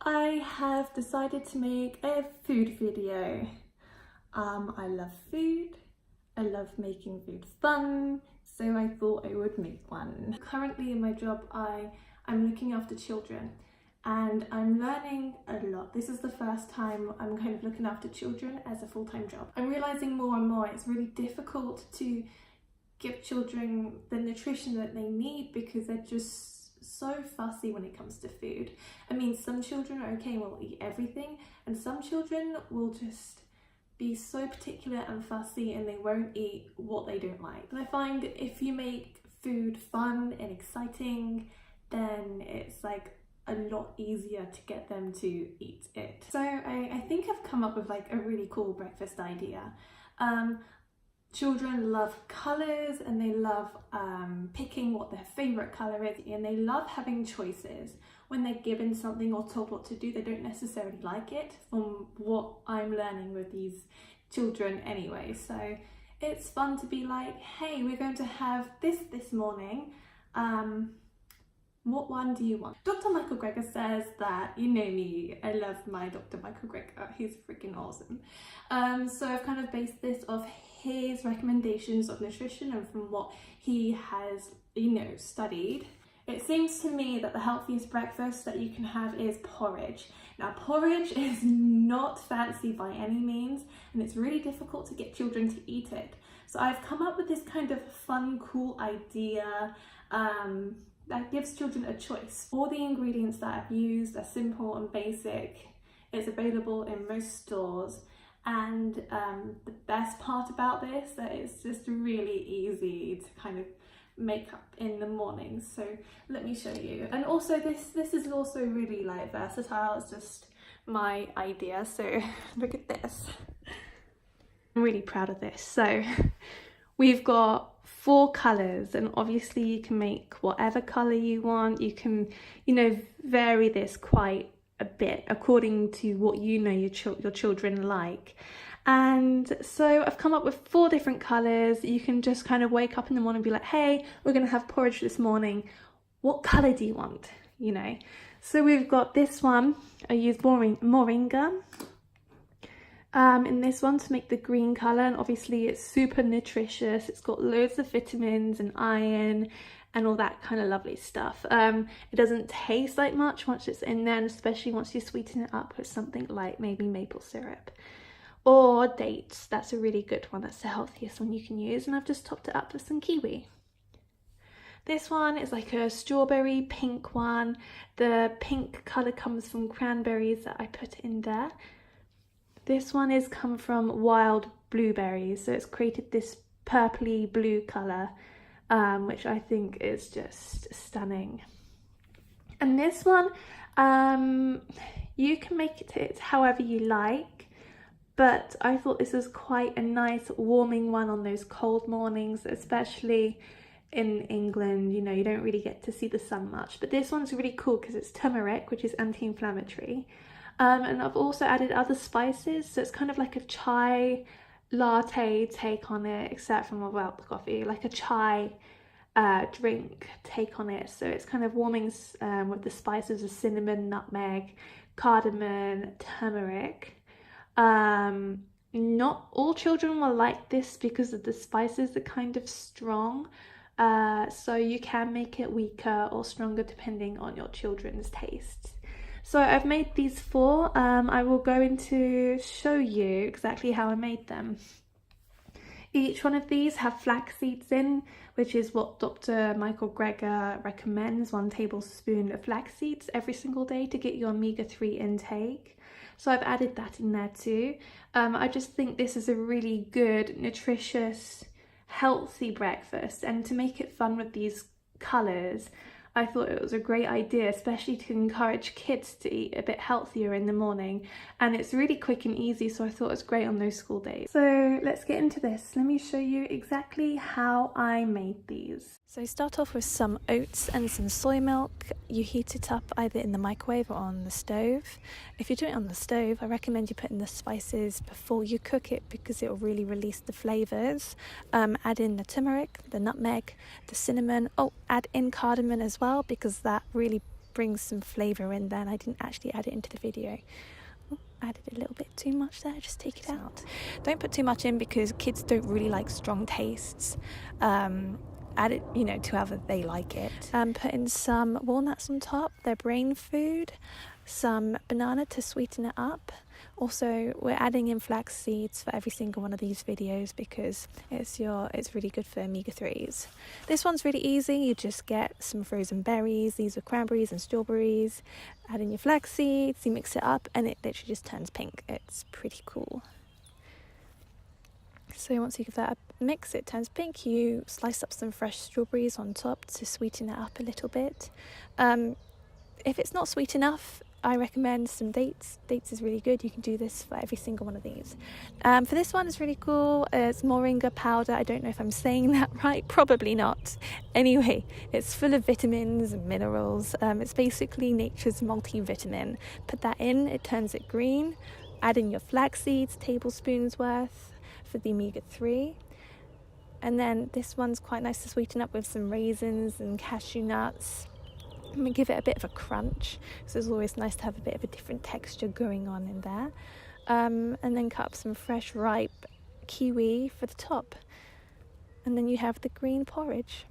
I have decided to make a food video. I love food, I love making food fun, so I thought I would make one. Currently in my job I'm looking after children and I'm learning a lot. This is the first time I'm kind of looking after children as a full-time job. I'm realising more and more it's really difficult to give children the nutrition that they need because they're just so fussy when it comes to food. I mean, some children are okay and will eat everything, and some children will just be so particular and fussy and they won't eat what they don't like. And I find if you make food fun and exciting, then it's like a lot easier to get them to eat it. So I think I've come up with like a really cool breakfast idea. Children love colours and they love picking what their favourite colour is, and they love having choices. When they're given something or told what to do, they don't necessarily like it, from what I'm learning with these children anyway. So it's fun to be like, hey, we're going to have this morning. What one do you want? Dr. Michael Greger says that, you know me, I love my Dr. Michael Greger, he's freaking awesome. So I've kind of based this off his recommendations of nutrition and from what he has, you know, studied. It seems to me that the healthiest breakfast that you can have is porridge. Now, porridge is not fancy by any means, and it's really difficult to get children to eat it. So I've come up with this kind of fun, cool idea that gives children a choice. All the ingredients that I've used are simple and basic. It's available in most stores. And the best part about this, that it's just really easy to kind of make up in the morning. So let me show you. And also this is also really like versatile. It's just my idea. So look at this. I'm really proud of this. So we've got 4 colours, and obviously you can make whatever colour you want. You can, you know, vary this quite a bit according to what you know your children like. And so I've come up with 4 different colours. You can just kind of wake up in the morning and be like, hey, we're going to have porridge this morning. What colour do you want? You know, so we've got this one. I use moringa in this one to make the green colour, and obviously it's super nutritious. It's got loads of vitamins and iron and all that kind of lovely stuff. It doesn't taste like much once it's in there, and especially once you sweeten it up with something like maybe maple syrup or dates. That's a really good one. That's the healthiest one you can use, and I've just topped it up with some kiwi. This one is like a strawberry pink one. The pink colour comes from cranberries that I put in there. This one is come from wild blueberries, so it's created this purpley blue colour, which I think is just stunning. And this one, you can make it however you like, but I thought this was quite a nice warming one on those cold mornings, especially in England. You know, you don't really get to see the sun much, but this one's really cool because it's turmeric, which is anti-inflammatory. And I've also added other spices, so it's kind of like a chai latte take on it, except from without the coffee, like a chai drink take on it. So it's kind of warming with the spices of cinnamon, nutmeg, cardamom, turmeric. Not all children will like this because of the spices are kind of strong, so you can make it weaker or stronger depending on your children's tastes. So I've made these 4. I will go into show you exactly how I made them. Each one of these have flax seeds in, which is what Dr. Michael Greger recommends, 1 tablespoon of flax seeds every single day to get your omega-3 intake. So I've added that in there too. I just think this is a really good, nutritious, healthy breakfast, and to make it fun with these colours, I thought it was a great idea, especially to encourage kids to eat a bit healthier in the morning. And it's really quick and easy, so I thought it was great on those school days. So let's get into this. Let me show you exactly how I made these. So start off with some oats and some soy milk. You heat it up either in the microwave or on the stove. If you're doing it on the stove, I recommend you put in the spices before you cook it because it will really release the flavours. Add in the turmeric, the nutmeg, the cinnamon. Oh, add in cardamom as well because that really brings some flavour in there, and I didn't actually add it into the video. Added a little bit too much there, just take it out. Don't put too much in because kids don't really like strong tastes. Add it, you know, to however they like it. Put in some walnuts on top, they're brain food, some banana to sweeten it up. Also, we're adding in flax seeds for every single one of these videos because it's really good for omega-3s. This one's really easy. You just get some frozen berries. These are cranberries and strawberries. Add in your flax seeds, you mix it up, and it literally just turns pink. It's pretty cool. So once you give that a mix, it turns pink. You slice up some fresh strawberries on top to sweeten it up a little bit. If it's not sweet enough, I recommend some dates. Dates is really good. You can do this for every single one of these. For this one, it's really cool. It's moringa powder. I don't know if I'm saying that right. Probably not. Anyway, it's full of vitamins and minerals. It's basically nature's multivitamin. Put that in, it turns it green. Add in your flax seeds, tablespoons worth for the omega-3. And then this one's quite nice to sweeten up with some raisins and cashew nuts. I'm going to give it a bit of a crunch, so it's always nice to have a bit of a different texture going on in there. And then cut up some fresh ripe kiwi for the top. And then you have the green porridge.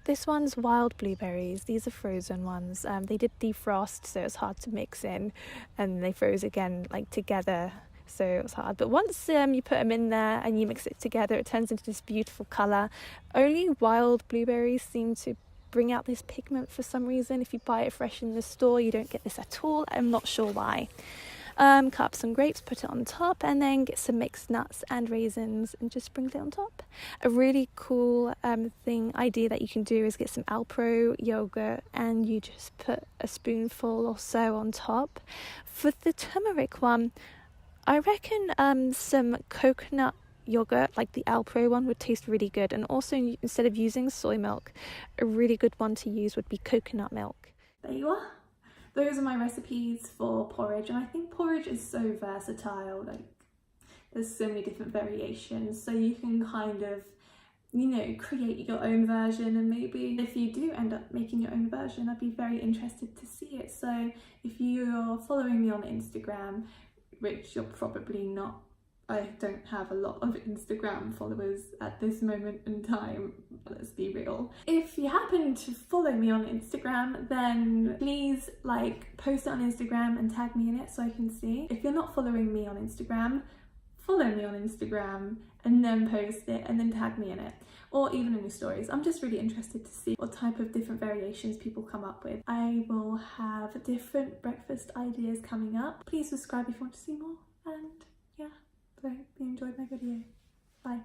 This one's wild blueberries. These are frozen ones. They did defrost, so it's hard to mix in, and they froze again like together, so it was hard. But once you put them in there and you mix it together, it turns into this beautiful colour. Only wild blueberries seem to bring out this pigment for some reason. If you buy it fresh in the store, you don't get this at all. I'm not sure why. Cut up some grapes, put it on top, and then get some mixed nuts and raisins and just sprinkle it on top. A really cool idea that you can do is get some Alpro yogurt and you just put a spoonful or so on top. For the turmeric one, I reckon some coconut yogurt, like the Alpro one, would taste really good. And also, instead of using soy milk, a really good one to use would be coconut milk. There you are. Those are my recipes for porridge, and I think porridge is so versatile. Like, there's so many different variations, so you can kind of, you know, create your own version. And maybe if you do end up making your own version, I'd be very interested to see it. So if you're following me on Instagram, which you're probably not, I don't have a lot of Instagram followers at this moment in time, let's be real. If you happen to follow me on Instagram, then please post it on Instagram and tag me in it so I can see. If you're not following me on Instagram, follow me on Instagram and then post it and then tag me in it, or even in your stories. I'm just really interested to see what type of different variations people come up with. I will have different breakfast ideas coming up. Please subscribe if you want to see more, and yeah, so hope you enjoyed my video. Bye.